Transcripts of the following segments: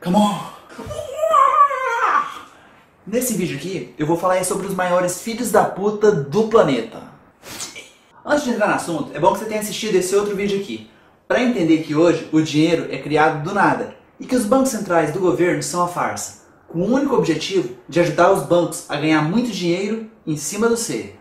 Come on! Nesse vídeo aqui, eu vou falar sobre os maiores filhos da puta do planeta. Antes de entrar no assunto, é bom que você tenha assistido esse outro vídeo aqui, para entender que hoje o dinheiro é criado do nada e que os bancos centrais do governo são a farsa, com o único objetivo de ajudar os bancos a ganhar muito dinheiro em cima do C.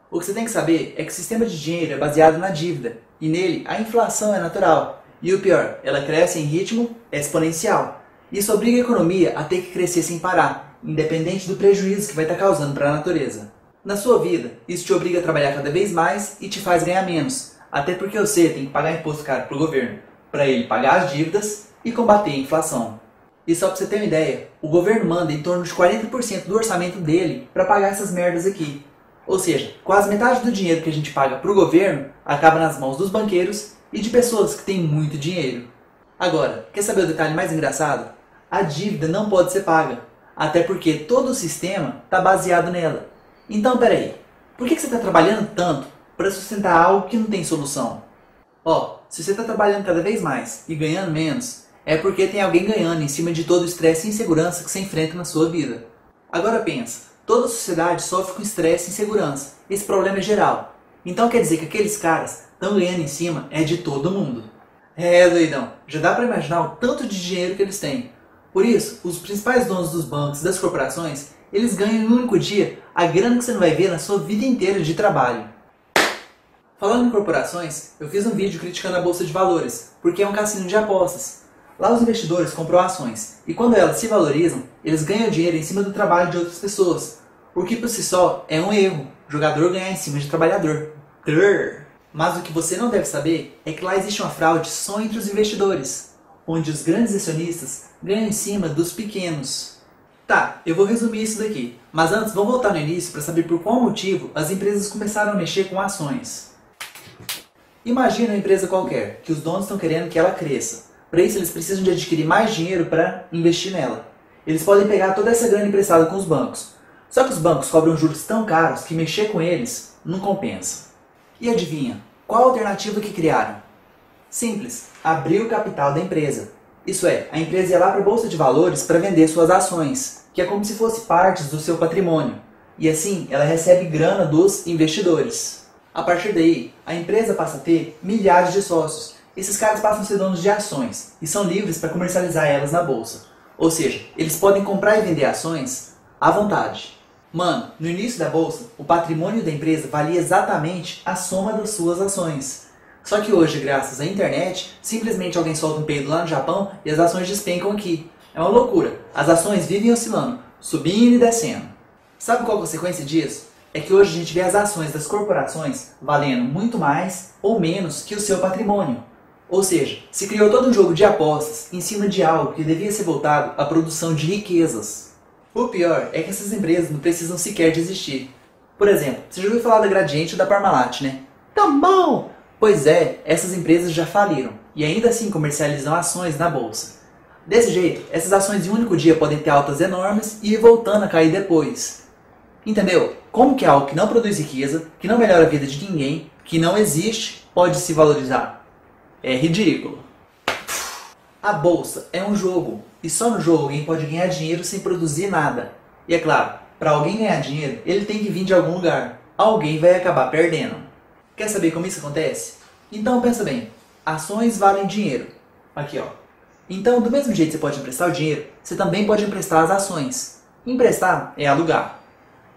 O que você tem que saber é que o sistema de dinheiro é baseado na dívida, e nele a inflação é natural. E o pior, ela cresce em ritmo exponencial. Isso obriga a economia a ter que crescer sem parar, independente do prejuízo que vai estar causando para a natureza. Na sua vida, isso te obriga a trabalhar cada vez mais e te faz ganhar menos, até porque você tem que pagar imposto caro para o governo, para ele pagar as dívidas e combater a inflação. E só para você ter uma ideia, o governo manda em torno de 40% do orçamento dele para pagar essas merdas aqui. Ou seja, quase metade do dinheiro que a gente paga para o governo acaba nas mãos dos banqueiros e de pessoas que têm muito dinheiro. Agora, quer saber o detalhe mais engraçado? A dívida não pode ser paga, até porque todo o sistema está baseado nela. Então, peraí, por que você está trabalhando tanto para sustentar algo que não tem solução? Se você está trabalhando cada vez mais e ganhando menos, é porque tem alguém ganhando em cima de todo o estresse e insegurança que você enfrenta na sua vida. Agora pensa, toda a sociedade sofre com estresse e insegurança. Esse problema é geral. Então quer dizer que aqueles caras estão ganhando em cima é de todo mundo. Doidão, já dá para imaginar o tanto de dinheiro que eles têm. Por isso, os principais donos dos bancos e das corporações, eles ganham em um único dia a grana que você não vai ver na sua vida inteira de trabalho. Falando em corporações, eu fiz um vídeo criticando a Bolsa de Valores, porque é um cassino de apostas. Lá os investidores compram ações, e quando elas se valorizam, eles ganham dinheiro em cima do trabalho de outras pessoas, o que por si só é um erro, o jogador ganhar em cima de trabalhador. Mas o que você não deve saber é que lá existe uma fraude só entre os investidores, onde os grandes acionistas ganham em cima dos pequenos. Tá, eu vou resumir isso daqui, mas antes vamos voltar no início para saber por qual motivo as empresas começaram a mexer com ações. Imagina uma empresa qualquer, que os donos estão querendo que ela cresça. Para isso eles precisam de adquirir mais dinheiro para investir nela. Eles podem pegar toda essa grana emprestada com os bancos. Só que os bancos cobram juros tão caros que mexer com eles não compensa. E adivinha, qual a alternativa que criaram? Simples, abrir o capital da empresa. Isso é, a empresa ia lá para a Bolsa de Valores para vender suas ações, que é como se fosse partes do seu patrimônio. E assim, ela recebe grana dos investidores. A partir daí, a empresa passa a ter milhares de sócios. Esses caras passam a ser donos de ações e são livres para comercializar elas na bolsa. Ou seja, eles podem comprar e vender ações à vontade. Mano, no início da bolsa, o patrimônio da empresa valia exatamente a soma das suas ações. Só que hoje, graças à internet, simplesmente alguém solta um peido lá no Japão e as ações despencam aqui. É uma loucura. As ações vivem oscilando, subindo e descendo. Sabe qual a consequência disso? É que hoje a gente vê as ações das corporações valendo muito mais ou menos que o seu patrimônio. Ou seja, se criou todo um jogo de apostas em cima de algo que devia ser voltado à produção de riquezas. O pior é que essas empresas não precisam sequer de existir. Por exemplo, você já ouviu falar da Gradiente ou da Parmalat, né? Tá bom! Pois é, essas empresas já faliram e ainda assim comercializam ações na bolsa. Desse jeito, essas ações em um único dia podem ter altas enormes e ir voltando a cair depois. Entendeu? Como que algo que não produz riqueza, que não melhora a vida de ninguém, que não existe, pode se valorizar? É ridículo. A bolsa é um jogo, e só no jogo alguém pode ganhar dinheiro sem produzir nada. E é claro, para alguém ganhar dinheiro, ele tem que vir de algum lugar. Alguém vai acabar perdendo. Quer saber como isso acontece? Então pensa bem, ações valem dinheiro. Aqui ó. Então do mesmo jeito que você pode emprestar o dinheiro, você também pode emprestar as ações. Emprestar é alugar.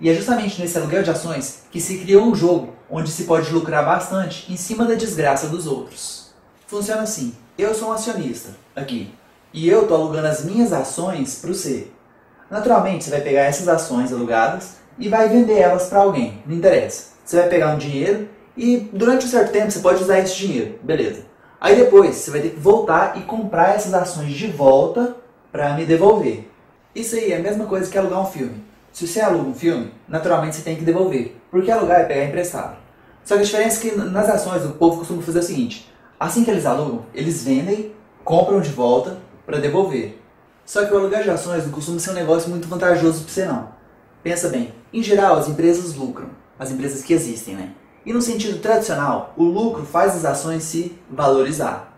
E é justamente nesse aluguel de ações que se criou um jogo onde se pode lucrar bastante em cima da desgraça dos outros. Funciona assim, eu sou um acionista, aqui, e eu estou alugando as minhas ações para você. Naturalmente você vai pegar essas ações alugadas e vai vender elas para alguém, não interessa. Você vai pegar um dinheiro e durante um certo tempo você pode usar esse dinheiro, beleza. Aí depois você vai ter que voltar e comprar essas ações de volta para me devolver. Isso aí é a mesma coisa que alugar um filme. Se você aluga um filme, naturalmente você tem que devolver, porque alugar é pegar emprestado. Só que a diferença é que nas ações o povo costuma fazer o seguinte, assim que eles alugam, eles vendem, compram de volta para devolver. Só que o alugar de ações não costuma ser um negócio muito vantajoso para você não. Pensa bem, em geral as empresas lucram, as empresas que existem, né? E no sentido tradicional, o lucro faz as ações se valorizar.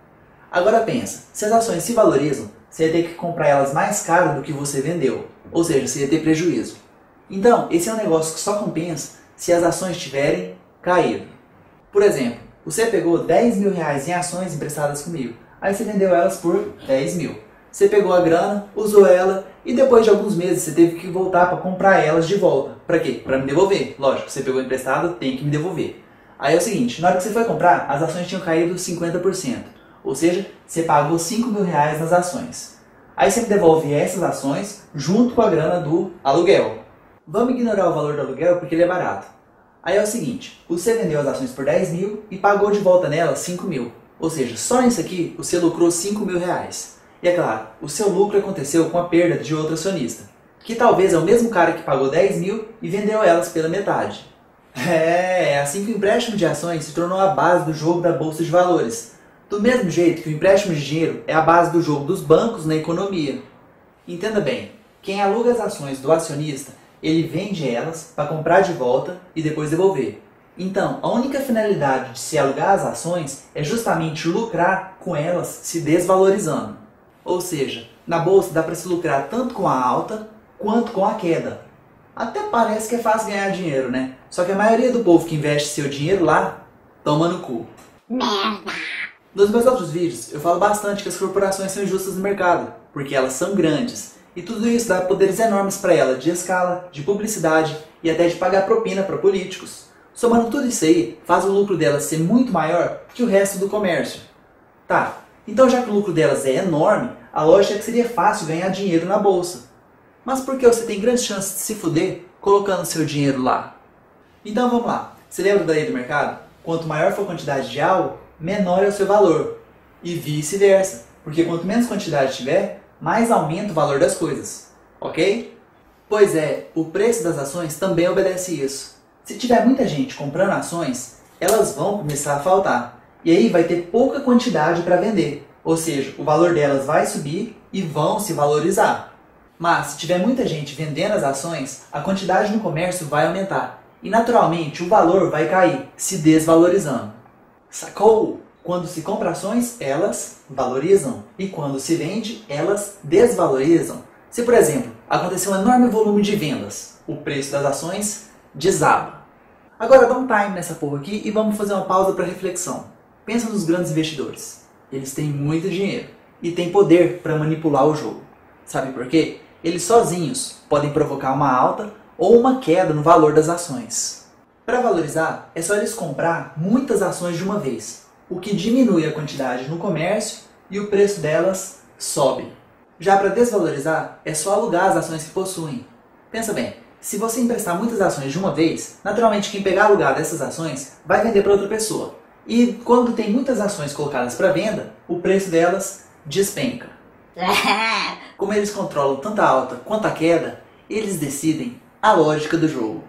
Agora pensa, se as ações se valorizam, você ia ter que comprar elas mais caro do que você vendeu. Ou seja, você ia ter prejuízo. Então, esse é um negócio que só compensa se as ações tiverem caído. Por exemplo, você pegou 10 mil reais em ações emprestadas comigo. Aí você vendeu elas por 10 mil. Você pegou a grana, usou ela e depois de alguns meses você teve que voltar para comprar elas de volta. Para quê? Para me devolver. Lógico, você pegou emprestado, tem que me devolver. Aí é o seguinte, na hora que você foi comprar, as ações tinham caído 50%. Ou seja, você pagou 5 mil reais nas ações. Aí você me devolve essas ações junto com a grana do aluguel. Vamos ignorar o valor do aluguel porque ele é barato. Aí é o seguinte, você vendeu as ações por 10 mil e pagou de volta nelas 5 mil. Ou seja, só nisso aqui você lucrou 5 mil reais. E é claro, o seu lucro aconteceu com a perda de outro acionista, que talvez é o mesmo cara que pagou 10 mil e vendeu elas pela metade. É assim que o empréstimo de ações se tornou a base do jogo da Bolsa de Valores. Do mesmo jeito que o empréstimo de dinheiro é a base do jogo dos bancos na economia. Entenda bem, quem aluga as ações do acionista, ele vende elas para comprar de volta e depois devolver. Então, a única finalidade de se alugar as ações é justamente lucrar com elas se desvalorizando. Ou seja, na bolsa dá para se lucrar tanto com a alta quanto com a queda. Até parece que é fácil ganhar dinheiro, né? Só que a maioria do povo que investe seu dinheiro lá, toma no cu. Merda! Nos meus outros vídeos, eu falo bastante que as corporações são injustas no mercado, porque elas são grandes. E tudo isso dá poderes enormes para ela, de escala, de publicidade e até de pagar propina para políticos. Somando tudo isso aí, faz o lucro delas ser muito maior que o resto do comércio. Tá, então já que o lucro delas é enorme, a lógica é que seria fácil ganhar dinheiro na bolsa. Mas por que você tem grandes chances de se fuder colocando seu dinheiro lá? Então vamos lá, você lembra da lei do mercado? Quanto maior for a quantidade de algo, menor é o seu valor. E vice-versa, porque quanto menos quantidade tiver, mais aumenta o valor das coisas. Ok? Pois é, o preço das ações também obedece isso. Se tiver muita gente comprando ações, elas vão começar a faltar. E aí vai ter pouca quantidade para vender. Ou seja, o valor delas vai subir e vão se valorizar. Mas se tiver muita gente vendendo as ações, a quantidade no comércio vai aumentar. E naturalmente o valor vai cair, se desvalorizando. Sacou? Quando se compra ações, elas valorizam. E quando se vende, elas desvalorizam. Se, por exemplo, acontecer um enorme volume de vendas, o preço das ações desaba. Agora dá um time nessa porra aqui e vamos fazer uma pausa para reflexão. Pensa nos grandes investidores. Eles têm muito dinheiro e têm poder para manipular o jogo. Sabe por quê? Eles sozinhos podem provocar uma alta ou uma queda no valor das ações. Para valorizar, é só eles comprar muitas ações de uma vez, o que diminui a quantidade no comércio e o preço delas sobe. Já para desvalorizar, é só alugar as ações que possuem. Pensa bem, se você emprestar muitas ações de uma vez, naturalmente quem pegar alugado dessas ações vai vender para outra pessoa. E quando tem muitas ações colocadas para venda, o preço delas despenca. Como eles controlam tanto a alta quanto a queda, eles decidem a lógica do jogo.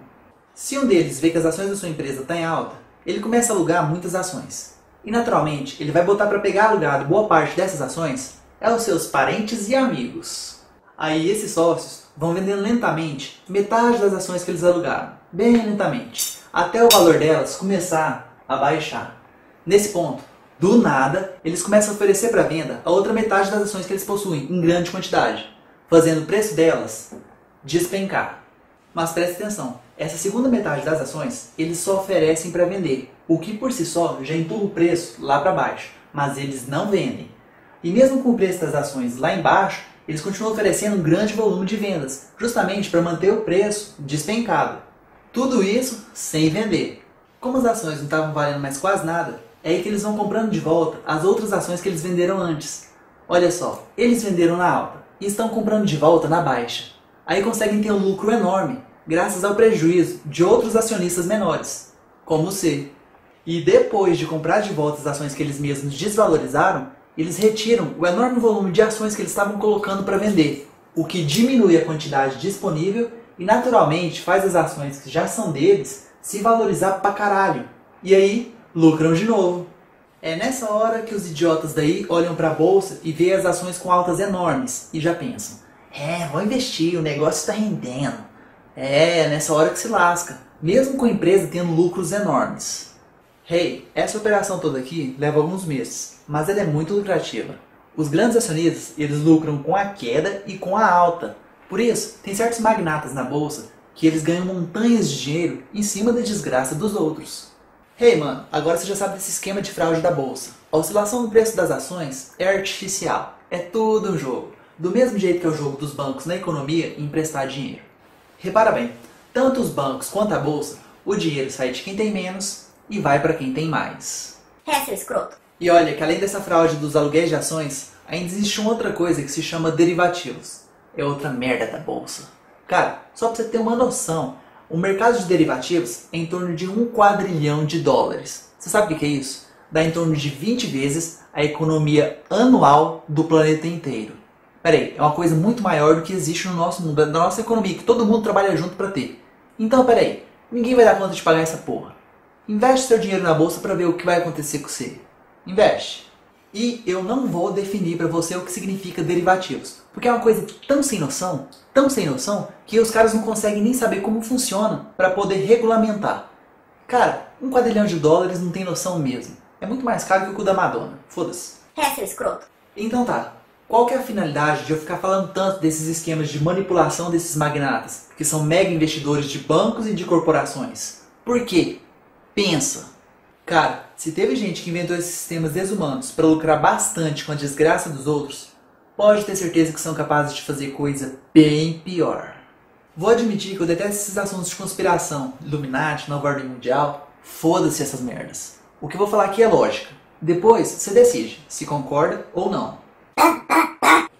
Se um deles vê que as ações da sua empresa estão em alta, ele começa a alugar muitas ações. E naturalmente, ele vai botar para pegar alugado boa parte dessas ações aos seus parentes e amigos. Aí esses sócios vão vendendo lentamente metade das ações que eles alugaram, bem lentamente, até o valor delas começar a baixar. Nesse ponto, do nada, eles começam a oferecer para venda a outra metade das ações que eles possuem, em grande quantidade, fazendo o preço delas despencar. Mas preste atenção, essa segunda metade das ações, eles só oferecem para vender, o que por si só já empurra o preço lá para baixo, mas eles não vendem. E mesmo com o preço das ações lá embaixo, eles continuam oferecendo um grande volume de vendas, justamente para manter o preço despencado. Tudo isso sem vender. Como as ações não estavam valendo mais quase nada, é aí que eles vão comprando de volta as outras ações que eles venderam antes. Olha só, eles venderam na alta e estão comprando de volta na baixa. Aí conseguem ter um lucro enorme, graças ao prejuízo de outros acionistas menores, como você. E depois de comprar de volta as ações que eles mesmos desvalorizaram, eles retiram o enorme volume de ações que eles estavam colocando para vender, o que diminui a quantidade disponível e naturalmente faz as ações que já são deles se valorizar pra caralho. E aí, lucram de novo. É nessa hora que os idiotas daí olham para a bolsa e veem as ações com altas enormes e já pensam: vou investir, o negócio está rendendo. É nessa hora que se lasca, mesmo com a empresa tendo lucros enormes. Essa operação toda aqui leva alguns meses, mas ela é muito lucrativa. Os grandes acionistas, eles lucram com a queda e com a alta. Por isso, tem certos magnatas na bolsa que eles ganham montanhas de dinheiro em cima da desgraça dos outros. Hey mano, agora você já sabe desse esquema de fraude da bolsa. A oscilação do preço das ações é artificial, é tudo um jogo. Do mesmo jeito que é o jogo dos bancos na economia em emprestar dinheiro. Repara bem, tanto os bancos quanto a bolsa, o dinheiro sai de quem tem menos e vai para quem tem mais. Seu escroto. E olha que além dessa fraude dos aluguéis de ações, ainda existe uma outra coisa que se chama derivativos. É outra merda da bolsa. Cara, só pra você ter uma noção, o mercado de derivativos é em torno de $1 quadrilhão. Você sabe o que é isso? Dá em torno de 20 vezes a economia anual do planeta inteiro. Peraí, é uma coisa muito maior do que existe no nosso mundo, na nossa economia, que todo mundo trabalha junto pra ter. Então, peraí, ninguém vai dar conta de pagar essa porra. Investe seu dinheiro na bolsa pra ver o que vai acontecer com você. Investe. E eu não vou definir pra você o que significa derivativos, porque é uma coisa tão sem noção, que os caras não conseguem nem saber como funciona pra poder regulamentar. Cara, $1 quadrilhão não tem noção mesmo. É muito mais caro que o cu da Madonna. Foda-se. Seu escroto. Então tá. Qual que é a finalidade de eu ficar falando tanto desses esquemas de manipulação desses magnatas, que são mega investidores de bancos e de corporações? Por quê? Pensa. Cara, se teve gente que inventou esses sistemas desumanos para lucrar bastante com a desgraça dos outros, pode ter certeza que são capazes de fazer coisa bem pior. Vou admitir que eu detesto esses assuntos de conspiração, Illuminati, Nova Ordem Mundial, foda-se essas merdas. O que eu vou falar aqui é lógica. Depois, você decide se concorda ou não.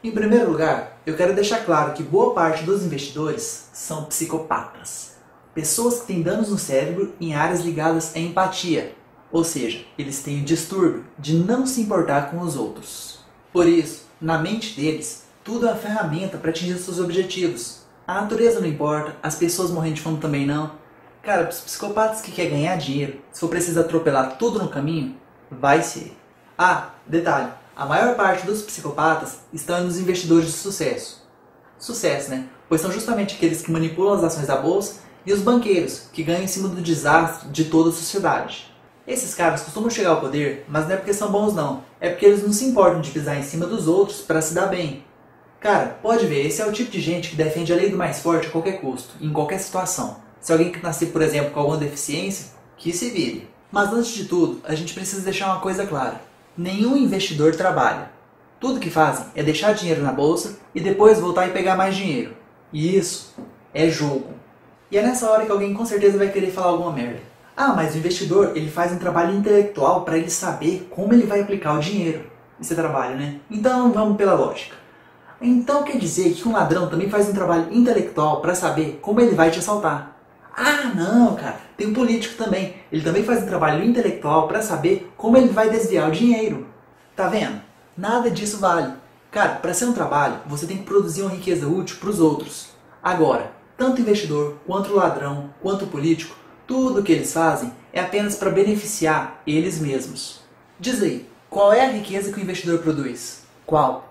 Em primeiro lugar, eu quero deixar claro que boa parte dos investidores são psicopatas. Pessoas que têm danos no cérebro em áreas ligadas à empatia. Ou seja, eles têm o distúrbio de não se importar com os outros. Por isso, na mente deles, tudo é uma ferramenta para atingir seus objetivos. A natureza não importa, as pessoas morrendo de fome também não. Cara, os psicopatas que querem ganhar dinheiro, se for preciso atropelar tudo no caminho, vai ser. Ah, detalhe. A maior parte dos psicopatas estão nos investidores de sucesso. Sucesso, né? Pois são justamente aqueles que manipulam as ações da bolsa e os banqueiros, que ganham em cima do desastre de toda a sociedade. Esses caras costumam chegar ao poder, mas não é porque são bons não. É porque eles não se importam de pisar em cima dos outros para se dar bem. Cara, pode ver, esse é o tipo de gente que defende a lei do mais forte a qualquer custo, em qualquer situação. Se alguém que nascer, por exemplo, com alguma deficiência, que se vire. Mas antes de tudo, a gente precisa deixar uma coisa clara. Nenhum investidor trabalha. Tudo que fazem é deixar dinheiro na bolsa e depois voltar e pegar mais dinheiro. E isso é jogo. E é nessa hora que alguém com certeza vai querer falar alguma merda. Ah, mas o investidor, ele faz um trabalho intelectual para ele saber como ele vai aplicar o dinheiro. Isso é trabalho, né? Então vamos pela lógica. Então quer dizer que um ladrão também faz um trabalho intelectual para saber como ele vai te assaltar. Ah, não, cara. Tem um político também. Ele também faz um trabalho intelectual para saber como ele vai desviar o dinheiro. Tá vendo? Nada disso vale. Cara, para ser um trabalho, você tem que produzir uma riqueza útil para os outros. Agora, tanto o investidor, quanto o ladrão, quanto o político, tudo o que eles fazem é apenas para beneficiar eles mesmos. Diz aí, qual é a riqueza que o investidor produz? Qual?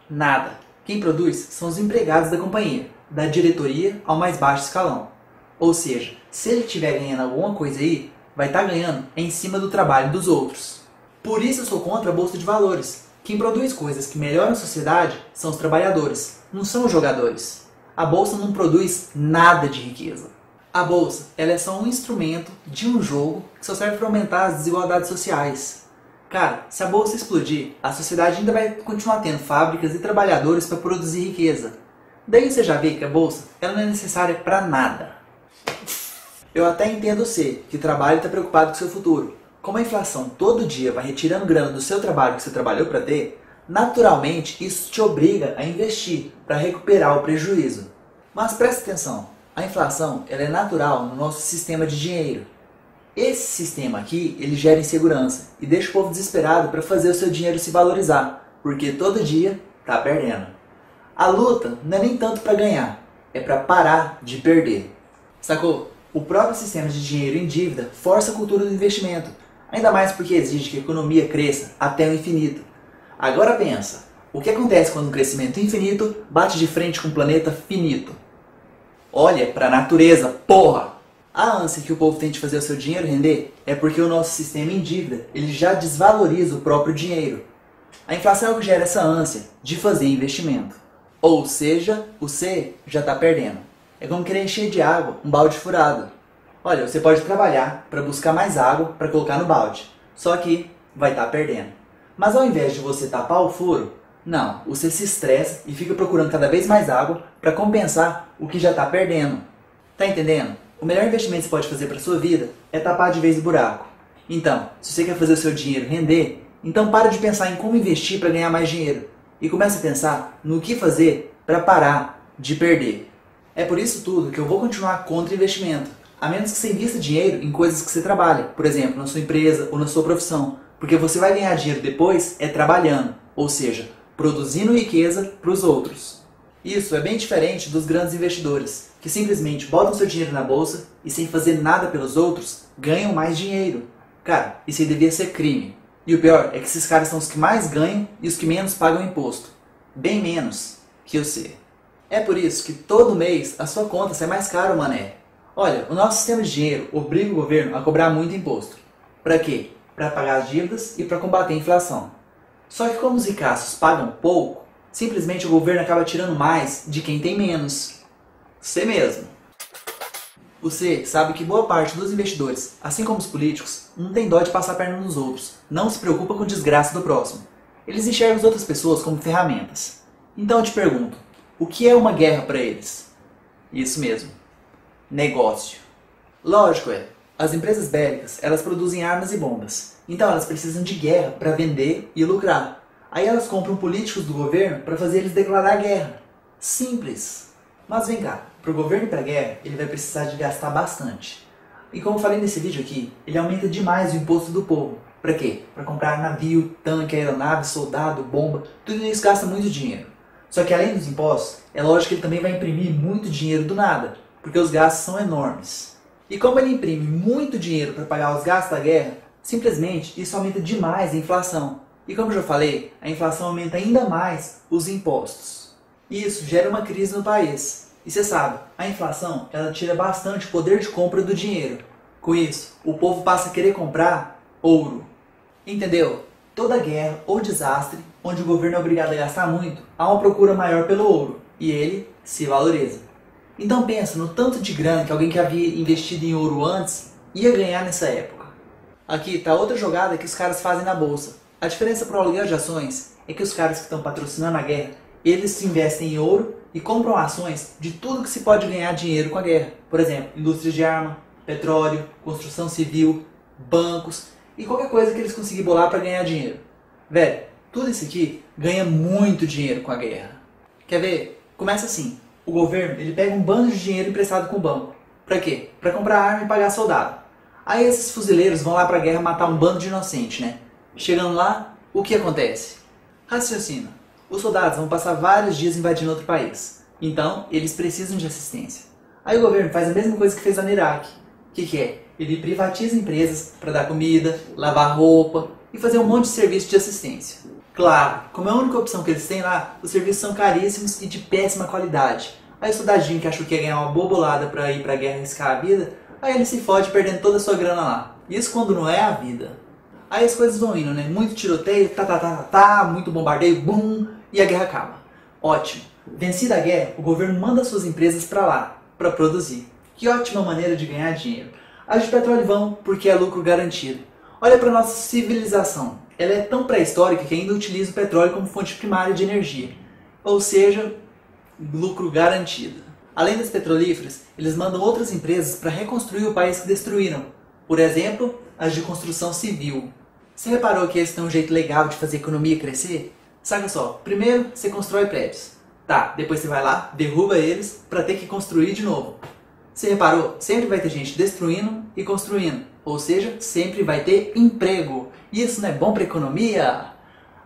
Nada. Quem produz são os empregados da companhia, da diretoria ao mais baixo escalão. Ou seja, se ele estiver ganhando alguma coisa aí, vai estar ganhando em cima do trabalho dos outros. Por isso eu sou contra a bolsa de valores. Quem produz coisas que melhoram a sociedade são os trabalhadores, não são os jogadores. A bolsa não produz nada de riqueza. A bolsa ela é só um instrumento de um jogo que só serve para aumentar as desigualdades sociais. Cara, se a bolsa explodir, a sociedade ainda vai continuar tendo fábricas e trabalhadores para produzir riqueza. Daí você já vê que a bolsa ela não é necessária para nada. Eu até entendo você, que trabalha e está preocupado com o seu futuro. Como a inflação todo dia vai retirando grana do seu trabalho que você trabalhou para ter, naturalmente isso te obriga a investir para recuperar o prejuízo. Mas preste atenção, a inflação ela é natural no nosso sistema de dinheiro. Esse sistema aqui, ele gera insegurança e deixa o povo desesperado para fazer o seu dinheiro se valorizar, porque todo dia está perdendo. A luta não é nem tanto para ganhar, é para parar de perder. Sacou? O próprio sistema de dinheiro em dívida força a cultura do investimento, ainda mais porque exige que a economia cresça até o infinito. Agora pensa, o que acontece quando um crescimento infinito bate de frente com um planeta finito? Olha para a natureza, porra! A ânsia que o povo tem de fazer o seu dinheiro render é porque o nosso sistema em dívida ele já desvaloriza o próprio dinheiro. A inflação é o que gera essa ânsia de fazer investimento. Ou seja, você já está perdendo. É como querer encher de água um balde furado. Olha, você pode trabalhar para buscar mais água para colocar no balde, só que vai estar perdendo. Mas ao invés de você tapar o furo, não, você se estressa e fica procurando cada vez mais água para compensar o que já está perdendo. Tá entendendo? O melhor investimento que você pode fazer para sua vida é tapar de vez o buraco. Então, se você quer fazer o seu dinheiro render, então para de pensar em como investir para ganhar mais dinheiro e comece a pensar no que fazer para parar de perder. É por isso tudo que eu vou continuar contra investimento, a menos que você invista dinheiro em coisas que você trabalha, por exemplo, na sua empresa ou na sua profissão, porque você vai ganhar dinheiro depois trabalhando, ou seja, produzindo riqueza para os outros. Isso é bem diferente dos grandes investidores, que simplesmente botam seu dinheiro na bolsa e sem fazer nada pelos outros, ganham mais dinheiro. Cara, isso aí devia ser crime. E o pior é que esses caras são os que mais ganham e os que menos pagam imposto. Bem menos que você. É por isso que todo mês a sua conta sai mais cara, mané. Olha, o nosso sistema de dinheiro obriga o governo a cobrar muito imposto. Para quê? Para pagar as dívidas e para combater a inflação. Só que como os ricaços pagam pouco, simplesmente o governo acaba tirando mais de quem tem menos. Você mesmo. Você sabe que boa parte dos investidores, assim como os políticos, não tem dó de passar a perna nos outros, não se preocupa com a desgraça do próximo. Eles enxergam as outras pessoas como ferramentas. Então eu te pergunto, o que é uma guerra para eles? Isso mesmo, negócio. Lógico as empresas bélicas, elas produzem armas e bombas, então elas precisam de guerra para vender e lucrar. Aí elas compram políticos do governo para fazer eles declarar guerra. Simples. Mas vem cá, para o governo ir para a guerra, ele vai precisar de gastar bastante. E como eu falei nesse vídeo aqui, ele aumenta demais o imposto do povo. Para quê? Para comprar navio, tanque, aeronave, soldado, bomba, tudo isso gasta muito dinheiro. Só que além dos impostos, é lógico que ele também vai imprimir muito dinheiro do nada, porque os gastos são enormes. E como ele imprime muito dinheiro para pagar os gastos da guerra, simplesmente isso aumenta demais a inflação. E como eu já falei, a inflação aumenta ainda mais os impostos. E isso gera uma crise no país. E você sabe, a inflação ela tira bastante poder de compra do dinheiro. Com isso, o povo passa a querer comprar ouro. Entendeu? Toda guerra ou desastre, onde o governo é obrigado a gastar muito, há uma procura maior pelo ouro. E ele se valoriza. Então pensa no tanto de grana que alguém que havia investido em ouro antes ia ganhar nessa época. Aqui está outra jogada que os caras fazem na bolsa. A diferença para o aluguel de ações é que os caras que estão patrocinando a guerra, eles se investem em ouro e compram ações de tudo que se pode ganhar dinheiro com a guerra. Por exemplo, indústria de arma, petróleo, construção civil, bancos e qualquer coisa que eles conseguirem bolar para ganhar dinheiro. Velho, tudo isso aqui ganha muito dinheiro com a guerra. Quer ver? Começa assim. O governo ele pega um bando de dinheiro emprestado com o banco. Para quê? Para comprar arma e pagar soldado. Aí esses fuzileiros vão lá para a guerra matar um bando de inocente, né? Chegando lá, o que acontece? Raciocina. Os soldados vão passar vários dias invadindo outro país. Então, eles precisam de assistência. Aí o governo faz a mesma coisa que fez lá no Iraque. O que é? Ele privatiza empresas para dar comida, lavar roupa e fazer um monte de serviço de assistência. Claro, como é a única opção que eles têm lá, os serviços são caríssimos e de péssima qualidade. Aí o soldadinho que achou que ia ganhar uma boa bolada para ir para a guerra arriscar a vida, aí ele se fode perdendo toda a sua grana lá. Isso quando não é a vida. Aí as coisas vão indo, né? Muito tiroteio, muito bombardeio, bum, e a guerra acaba. Ótimo. Vencida a guerra, o governo manda suas empresas para lá, para produzir. Que ótima maneira de ganhar dinheiro. As de petróleo vão porque é lucro garantido. Olha para nossa civilização. Ela é tão pré-histórica que ainda utiliza o petróleo como fonte primária de energia. Ou seja, lucro garantido. Além das petrolíferas, eles mandam outras empresas para reconstruir o país que destruíram. Por exemplo, as de construção civil. Você reparou que esse é um jeito legal de fazer a economia crescer? Saca só, primeiro você constrói prédios. Tá, depois você vai lá, derruba eles para ter que construir de novo. Você reparou? Sempre vai ter gente destruindo e construindo. Ou seja, sempre vai ter emprego. Isso não é bom para a economia?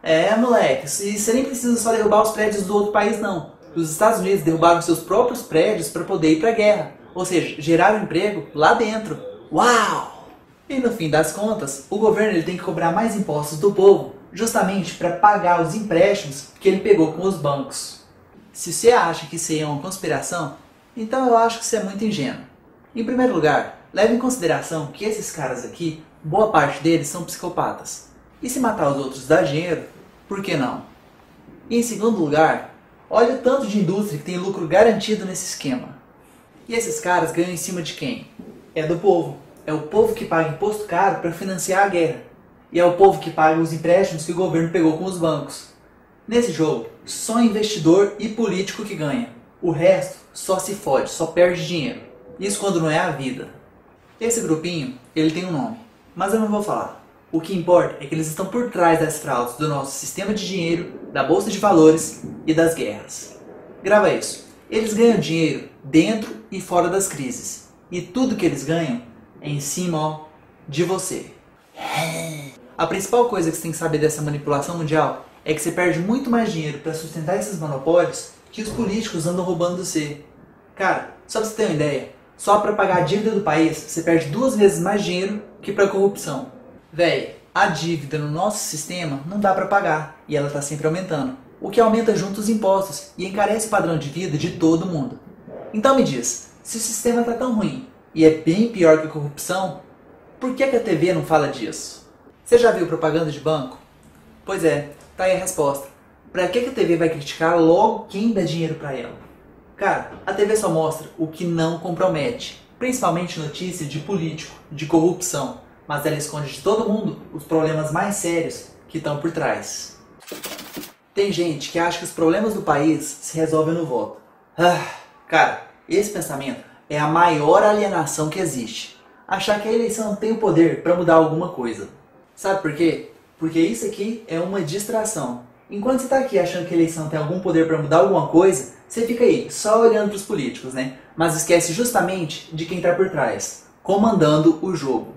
É, moleque, e você nem precisa só derrubar os prédios do outro país, não. Os Estados Unidos derrubaram seus próprios prédios para poder ir para a guerra. Ou seja, geraram emprego lá dentro. Uau! E no fim das contas, o governo ele tem que cobrar mais impostos do povo, justamente para pagar os empréstimos que ele pegou com os bancos. Se você acha que isso aí é uma conspiração, então eu acho que você é muito ingênuo. Em primeiro lugar, leve em consideração que esses caras aqui, boa parte deles são psicopatas. E se matar os outros dá dinheiro, Por que não? E em segundo lugar, olha o tanto de indústria que tem lucro garantido nesse esquema. E esses caras ganham em cima de quem? É do povo. É o povo que paga imposto caro para financiar a guerra. E é o povo que paga os empréstimos que o governo pegou com os bancos. Nesse jogo, só investidor e político que ganha. O resto só se fode, só perde dinheiro. Isso quando não é a vida. Esse grupinho, ele tem um nome, mas eu não vou falar. O que importa é que eles estão por trás das fraudes do nosso sistema de dinheiro, da bolsa de valores e das guerras. Grava isso. Eles ganham dinheiro dentro e fora das crises. E tudo que eles ganham é em cima, ó, de você. A principal coisa que você tem que saber dessa manipulação mundial é que você perde muito mais dinheiro para sustentar esses monopólios que os políticos andam roubando de você. Cara, só pra você ter uma ideia, só para pagar a dívida do país você perde 2 vezes mais dinheiro que para corrupção. Véi, a dívida no nosso sistema não dá para pagar e ela está sempre aumentando, o que aumenta junto os impostos e encarece o padrão de vida de todo mundo. Então me diz, se o sistema está tão ruim e é bem pior que a corrupção, por que a TV não fala disso? Você já viu propaganda de banco? Pois é, tá aí a resposta. Pra que a TV vai criticar logo quem dá dinheiro pra ela? Cara, a TV só mostra o que não compromete, principalmente notícias de político, de corrupção, mas ela esconde de todo mundo os problemas mais sérios que estão por trás. Tem gente que acha que os problemas do país se resolvem no voto. Cara, esse pensamento é a maior alienação que existe. Achar que a eleição tem o poder para mudar alguma coisa. Sabe por quê? Porque isso aqui é uma distração. Enquanto você está aqui achando que a eleição tem algum poder para mudar alguma coisa, você fica aí só olhando para os políticos, né? Mas esquece justamente de quem está por trás, comandando o jogo.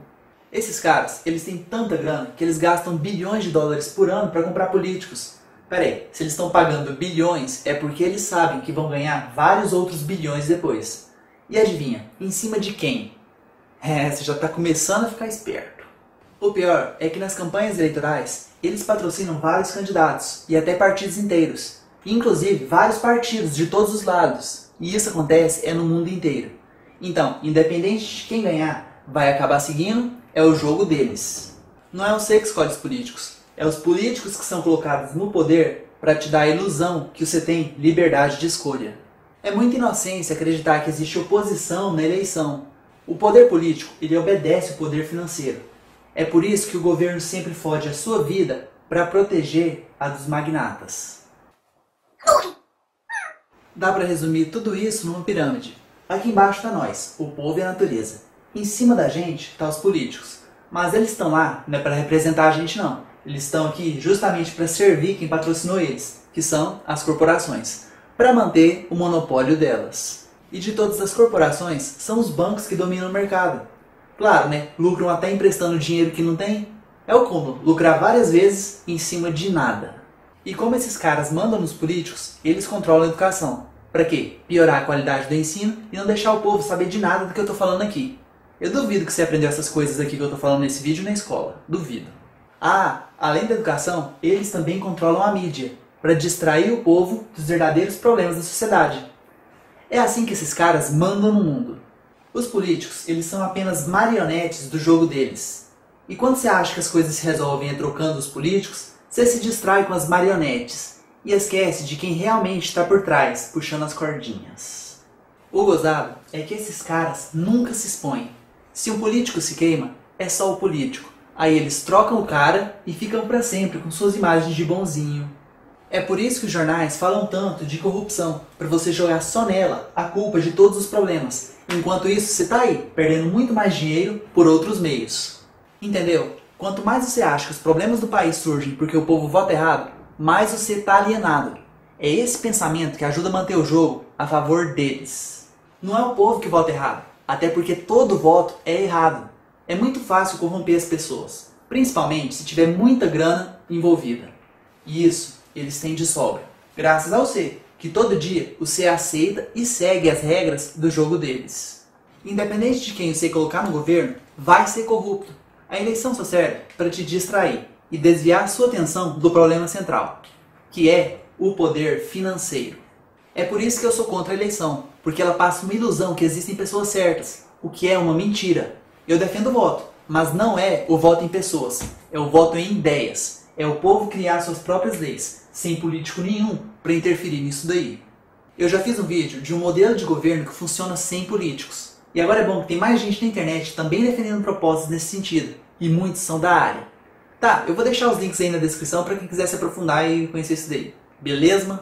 Esses caras, eles têm tanta grana que eles gastam bilhões de dólares por ano para comprar políticos. Pera aí, se eles estão pagando bilhões é porque eles sabem que vão ganhar vários outros bilhões depois. E adivinha, em cima de quem? Você já está começando a ficar esperto. O pior é que nas campanhas eleitorais, eles patrocinam vários candidatos e até partidos inteiros. Inclusive vários partidos de todos os lados. E isso acontece no mundo inteiro. Então, independente de quem ganhar, vai acabar seguindo, é o jogo deles. Não é você que escolhe os políticos. É os políticos que são colocados no poder para te dar a ilusão que você tem liberdade de escolha. É muita inocência acreditar que existe oposição na eleição. O poder político, ele obedece o poder financeiro. É por isso que o governo sempre fode a sua vida para proteger a dos magnatas. Dá para resumir tudo isso numa pirâmide. Aqui embaixo está nós, o povo e a natureza. Em cima da gente tá os políticos. Mas eles estão lá não é para representar a gente não. Eles estão aqui justamente para servir quem patrocinou eles, que são as corporações, para manter o monopólio delas. E de todas as corporações, são os bancos que dominam o mercado. Claro, né? Lucram até emprestando dinheiro que não tem. É o cúmulo, lucrar várias vezes em cima de nada. E como esses caras mandam nos políticos, eles controlam a educação. Pra quê? Piorar a qualidade do ensino e não deixar o povo saber de nada do que eu tô falando aqui. Eu duvido que você aprendeu essas coisas aqui que eu tô falando nesse vídeo na escola. Duvido. Além da educação, eles também controlam a mídia, para distrair o povo dos verdadeiros problemas da sociedade. É assim que esses caras mandam no mundo. Os políticos, eles são apenas marionetes do jogo deles. E quando você acha que as coisas se resolvem trocando os políticos, você se distrai com as marionetes e esquece de quem realmente está por trás, puxando as cordinhas. O gozado é que esses caras nunca se expõem. Se um político se queima, é só o político. Aí eles trocam o cara e ficam para sempre com suas imagens de bonzinho. É por isso que os jornais falam tanto de corrupção, para você jogar só nela a culpa de todos os problemas. Enquanto isso, você tá aí, perdendo muito mais dinheiro por outros meios. Entendeu? Quanto mais você acha que os problemas do país surgem porque o povo vota errado, mais você tá alienado. É esse pensamento que ajuda a manter o jogo a favor deles. Não é o povo que vota errado, até porque todo voto é errado. É muito fácil corromper as pessoas, principalmente se tiver muita grana envolvida. E isso eles têm de sobra, graças ao C, que todo dia o C aceita e segue as regras do jogo deles. Independente de quem o C colocar no governo, vai ser corrupto. A eleição só serve para te distrair e desviar sua atenção do problema central, que é o poder financeiro. É por isso que eu sou contra a eleição, porque ela passa uma ilusão que existem pessoas certas, o que é uma mentira. Eu defendo o voto, mas não é o voto em pessoas, é o voto em ideias. é o povo criar suas próprias leis, sem político nenhum para interferir nisso daí. Eu já fiz um vídeo de um modelo de governo que funciona sem políticos. E agora é bom que tem mais gente na internet também defendendo propostas nesse sentido. E muitos são da área. Tá, eu vou deixar os links aí na descrição para quem quiser se aprofundar e conhecer isso daí. Beleza?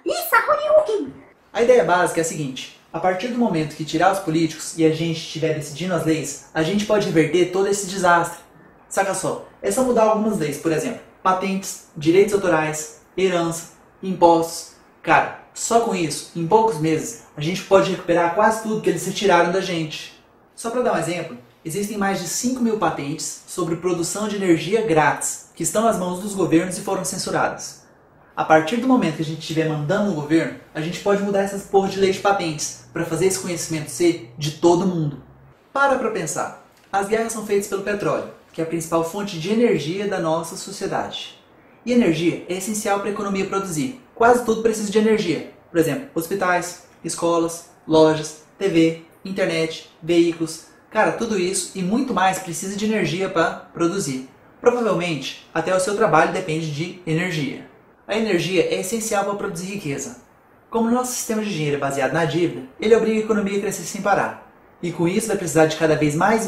Isso, Horyuken! A ideia básica é a seguinte. A partir do momento que tirar os políticos e a gente estiver decidindo as leis, a gente pode reverter todo esse desastre. Saca só, é só mudar algumas leis, por exemplo, patentes, direitos autorais, herança, impostos. Cara, só com isso, em poucos meses, a gente pode recuperar quase tudo que eles retiraram da gente. Só para dar um exemplo, existem mais de 5.000 patentes sobre produção de energia grátis, que estão nas mãos dos governos e foram censuradas. A partir do momento que a gente estiver mandando no governo, a gente pode mudar essas porra de lei de patentes, para fazer esse conhecimento ser de todo mundo. Para pensar, as guerras são feitas pelo petróleo, que é a principal fonte de energia da nossa sociedade. E energia é essencial para a economia produzir. Quase tudo precisa de energia. Por exemplo, hospitais, escolas, lojas, TV, internet, veículos. Cara, tudo isso e muito mais precisa de energia para produzir. Provavelmente, até o seu trabalho depende de energia. A energia é essencial para produzir riqueza. Como o nosso sistema de dinheiro é baseado na dívida, ele obriga a economia a crescer sem parar. E com isso vai precisar de cada vez mais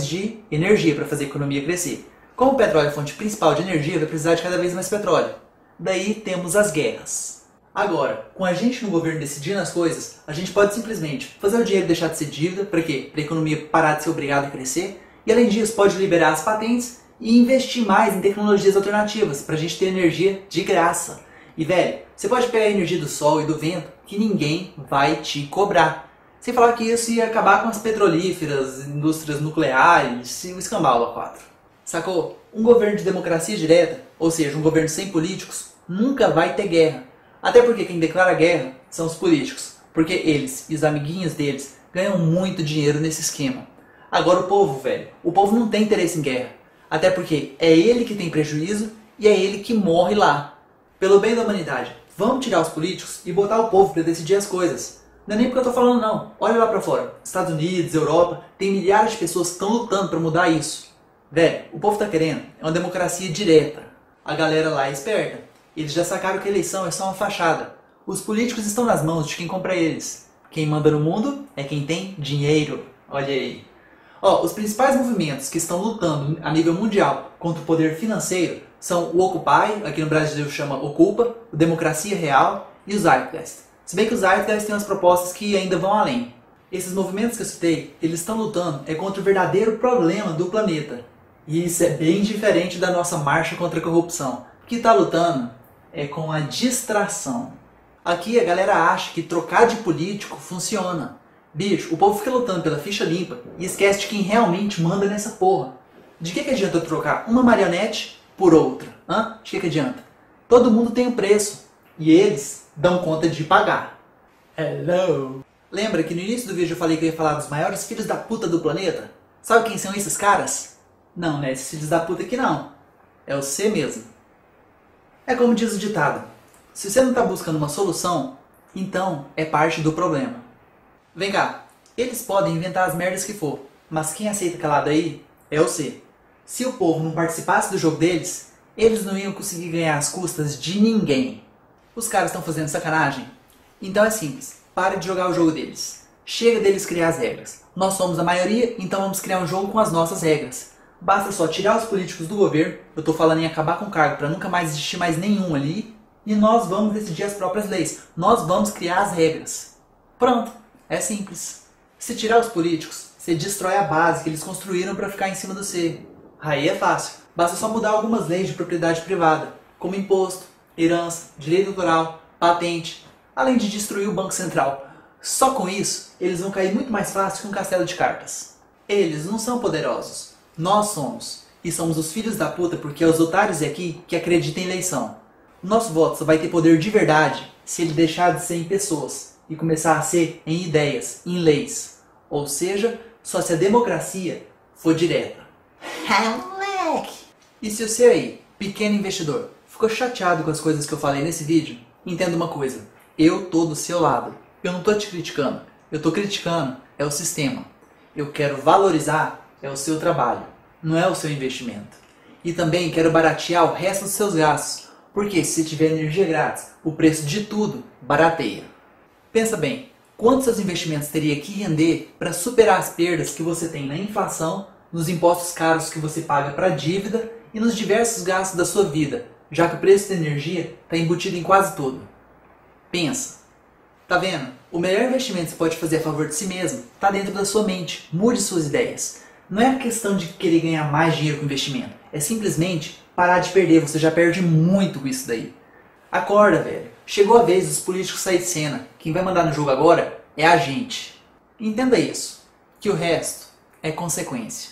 de energia para fazer a economia crescer. Como o petróleo é a fonte principal de energia, vai precisar de cada vez mais petróleo. Daí temos as guerras. Agora, com a gente no governo decidindo as coisas, a gente pode simplesmente fazer o dinheiro deixar de ser dívida, para quê? Para a economia parar de ser obrigada a crescer, e além disso pode liberar as patentes e investir mais em tecnologias alternativas, para a gente ter energia de graça. E velho, você pode pegar a energia do sol e do vento, que ninguém vai te cobrar. Sem falar que isso ia acabar com as petrolíferas, indústrias nucleares e o escambau a quatro. Sacou? Um governo de democracia direta, ou seja, um governo sem políticos, nunca vai ter guerra. Até porque quem declara guerra são os políticos, porque eles e os amiguinhos deles ganham muito dinheiro nesse esquema. Agora o povo, velho, o povo não tem interesse em guerra. Até porque é ele que tem prejuízo e é ele que morre lá. Pelo bem da humanidade, vamos tirar os políticos e botar o povo para decidir as coisas. Não é nem porque eu tô falando não. Olha lá pra fora. Estados Unidos, Europa, tem milhares de pessoas que estão lutando para mudar isso. Velho, o povo tá querendo é uma democracia direta. A galera lá é esperta. Eles já sacaram que a eleição é só uma fachada. Os políticos estão nas mãos de quem compra eles. Quem manda no mundo é quem tem dinheiro. Olha aí. Ó, os principais movimentos que estão lutando a nível mundial contra o poder financeiro são o Occupy, aqui no Brasil chama Ocupa, o Democracia Real e o Zeitgeist. Se bem que os Zeitgeist têm umas propostas que ainda vão além. Esses movimentos que eu citei, eles estão lutando contra o verdadeiro problema do planeta. E isso é bem diferente da nossa marcha contra a corrupção. O que está lutando é com a distração. Aqui a galera acha que trocar de político funciona. Bicho, o povo fica lutando pela ficha limpa e esquece de quem realmente manda nessa porra. De que adianta eu trocar uma marionete por outra? Hã? De que adianta? Todo mundo tem um preço e eles dão conta de pagar. Hello! Lembra que no início do vídeo eu falei que eu ia falar dos maiores filhos da puta do planeta? Sabe quem são esses caras? Não, né? Esses filhos da puta aqui não. É você mesmo. É como diz o ditado. Se você não está buscando uma solução, então é parte do problema. Vem cá, eles podem inventar as merdas que for, mas quem aceita calado aí é você. Se o povo não participasse do jogo deles, eles não iam conseguir ganhar as custas de ninguém. Os caras estão fazendo sacanagem? Então é simples, pare de jogar o jogo deles. Chega deles criar as regras. Nós somos a maioria, então vamos criar um jogo com as nossas regras. Basta só tirar os políticos do governo, eu estou falando em acabar com o cargo para nunca mais existir mais nenhum ali, e nós vamos decidir as próprias leis. Nós vamos criar as regras. Pronto. É simples. Se tirar os políticos, você destrói a base que eles construíram para ficar em cima do C. Aí é fácil. Basta só mudar algumas leis de propriedade privada, como imposto, herança, direito autoral, patente, além de destruir o Banco Central. Só com isso, eles vão cair muito mais fácil que um castelo de cartas. Eles não são poderosos. Nós somos. E somos os filhos da puta porque é os otários aqui que acreditam em eleição. O nosso voto só vai ter poder de verdade se ele deixar de ser em pessoas e começar a ser em ideias, em leis. Ou seja, só se a democracia for direta. Moleque! E se você aí, pequeno investidor, ficou chateado com as coisas que eu falei nesse vídeo, entenda uma coisa. Eu tô do seu lado. Eu não tô te criticando. Eu tô criticando o sistema. Eu quero valorizar o seu trabalho, não é o seu investimento. E também quero baratear o resto dos seus gastos, porque se tiver energia grátis, o preço de tudo barateia. Pensa bem, quantos seus investimentos teria que render para superar as perdas que você tem na inflação, nos impostos caros que você paga para a dívida e nos diversos gastos da sua vida, já que o preço da energia está embutido em quase tudo. Pensa. Tá vendo? O melhor investimento que você pode fazer a favor de si mesmo está dentro da sua mente. Mude suas ideias. Não é questão de querer ganhar mais dinheiro com investimento. É simplesmente parar de perder. Você já perde muito com isso daí. Acorda, velho. Chegou a vez dos políticos sair de cena. Quem vai mandar no jogo agora é a gente. Entenda isso. Que o resto é consequência.